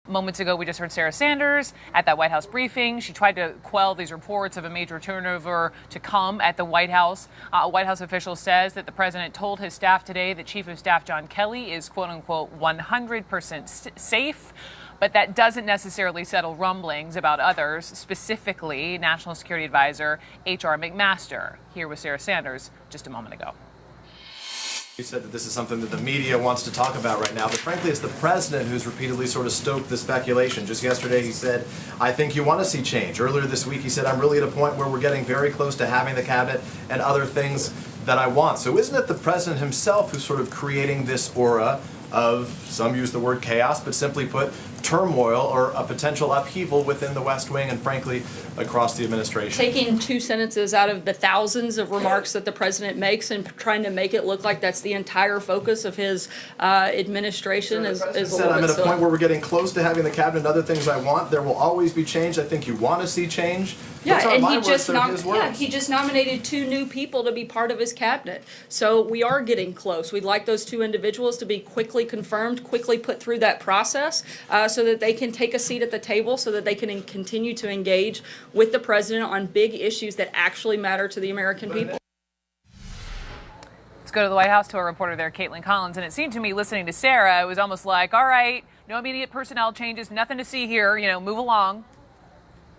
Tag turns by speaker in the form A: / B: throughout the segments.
A: Moments ago, we just heard Sarah Sanders at that White House briefing. She tried to quell these reports of a major turnover to come at the White House. A White House official says that the president told his staff today that Chief of Staff John Kelly is, quote unquote, 100% safe. But that doesn't necessarily settle rumblings about others, specifically National Security Advisor H.R. McMaster. Here was Sarah Sanders just a moment ago.
B: You said that this is something that the media wants to talk about right now, but frankly, it's the president who's repeatedly sort of stoked the speculation. Just yesterday, he said, I think you want to see change. Earlier this week, he said, I'm really at a point where we're getting very close to having the cabinet and other things that I want. So isn't it the president himself who's sort of creating this aura of, some use the word chaos, but simply put, turmoil or a potential upheaval within the West Wing and, frankly, across the administration?
C: Taking two sentences out of the thousands of remarks that the president makes and trying to make it look like that's the entire focus of his administration is a little bit
B: I'm at a
C: silly.
B: point where we're getting close to having the cabinet and other things I want. There will always be change. I think you want to see change.
C: Yeah, and
B: he
C: he just nominated two new people to be part of his cabinet. So we are getting close. We'd like those two individuals to be quickly confirmed, quickly put through that process so that they can take a seat at the table, so that they can continue to engage with the president on big issues that actually matter to the American people.
A: Let's go to the White House to our reporter there, Caitlin Collins. And it seemed to me, listening to Sarah, it was almost like, all right, no immediate personnel changes, nothing to see here, move along.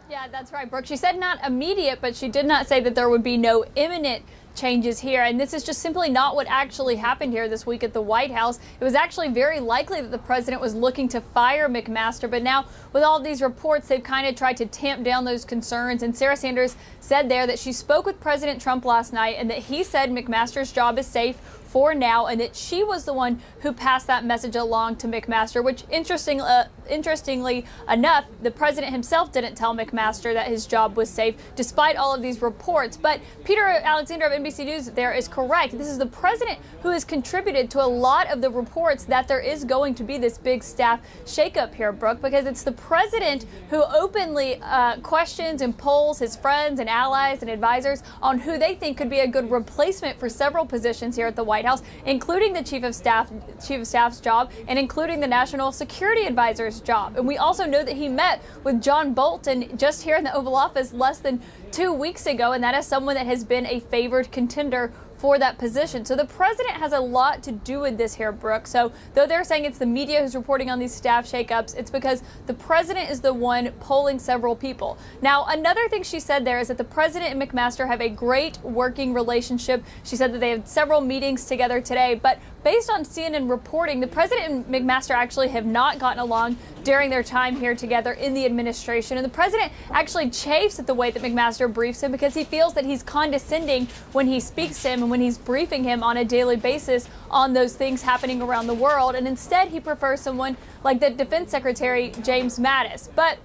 D: Yeah, that's right, Brooke. She said not immediate, but she did not say that there would be no imminent changes here. And this is just simply not what actually happened here this week at the White House. It was actually very likely that the president was looking to fire McMaster. But now with all these reports, they've kind of tried to tamp down those concerns. And Sarah Sanders said there that she spoke with President Trump last night and that he said McMaster's job is safe for now, and that she was the one who passed that message along to McMaster, which interestingly enough, the president himself didn't tell McMaster that his job was safe, despite all of these reports. But Peter Alexander of NBC News there is correct. This is the president who has contributed to a lot of the reports that there is going to be this big staff shakeup here, Brooke, because it's the president who openly questions and polls his friends and allies and advisors on who they think could be a good replacement for several positions here at the White House, including the Chief of Staff's job and including the National Security Advisor's job. And we also know that he met with John Bolton just here in the Oval Office less than 2 weeks ago, and that is someone that has been a favored contender for that position. So the president has a lot to do with this here, Brooke. So though they're saying it's the media who's reporting on these staff shakeups, it's because the president is the one polling several people. Now, another thing she said there is that the president and McMaster have a great working relationship. She said that they had several meetings together today, but based on CNN reporting, the president and McMaster actually have not gotten along during their time here together in the administration. And the president actually chafes at the way that McMaster briefs him because he feels that he's condescending when he speaks to him and when he's briefing him on a daily basis on those things happening around the world. And instead, he prefers someone like the Defense Secretary, James Mattis. But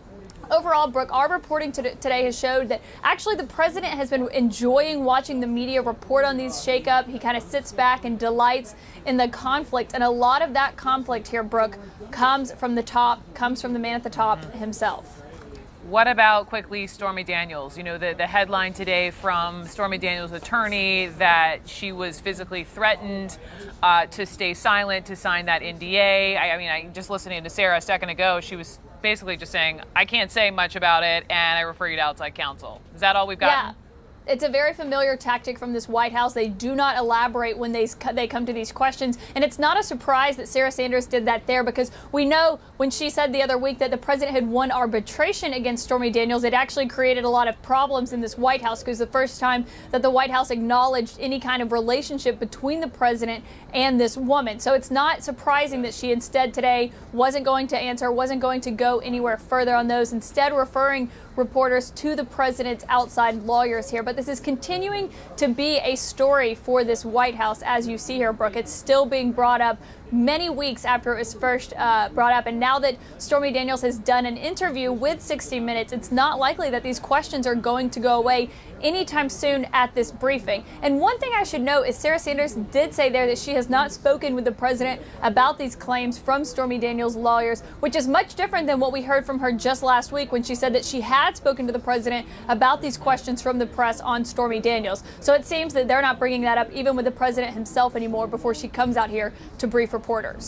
D: overall, Brooke, our reporting today has showed that actually the president has been enjoying watching the media report on these shakeup. He kind of sits back and delights in the conflict. And a lot of that conflict here, Brooke, comes from the top, comes from the man at the top himself.
A: What about, quickly, Stormy Daniels? The headline today from Stormy Daniels' attorney that she was physically threatened to stay silent, to sign that NDA. I just listening to Sarah a second ago, she was basically just saying, I can't say much about it, and I refer you to outside counsel. Is that all we've gotten?
D: Yeah. It's a very familiar tactic from this White House. They do not elaborate when they come to these questions. And it's not a surprise that Sarah Sanders did that there, because we know when she said the other week that the president had won arbitration against Stormy Daniels, it actually created a lot of problems in this White House, because the first time that the White House acknowledged any kind of relationship between the president and this woman. So it's not surprising that she instead today wasn't going to answer, wasn't going to go anywhere further on those, instead referring reporters to the president's outside lawyers here. But this is continuing to be a story for this White House, as you see here, Brooke. It's still being brought up many weeks after it was first brought up. And now that Stormy Daniels has done an interview with 60 Minutes, it's not likely that these questions are going to go away anytime soon at this briefing. And one thing I should note is Sarah Sanders did say there that she has not spoken with the president about these claims from Stormy Daniels' lawyers, which is much different than what we heard from her just last week when she said that she had spoken to the president about these questions from the press on Stormy Daniels. So it seems that they're not bringing that up even with the president himself anymore before she comes out here to brief reporters.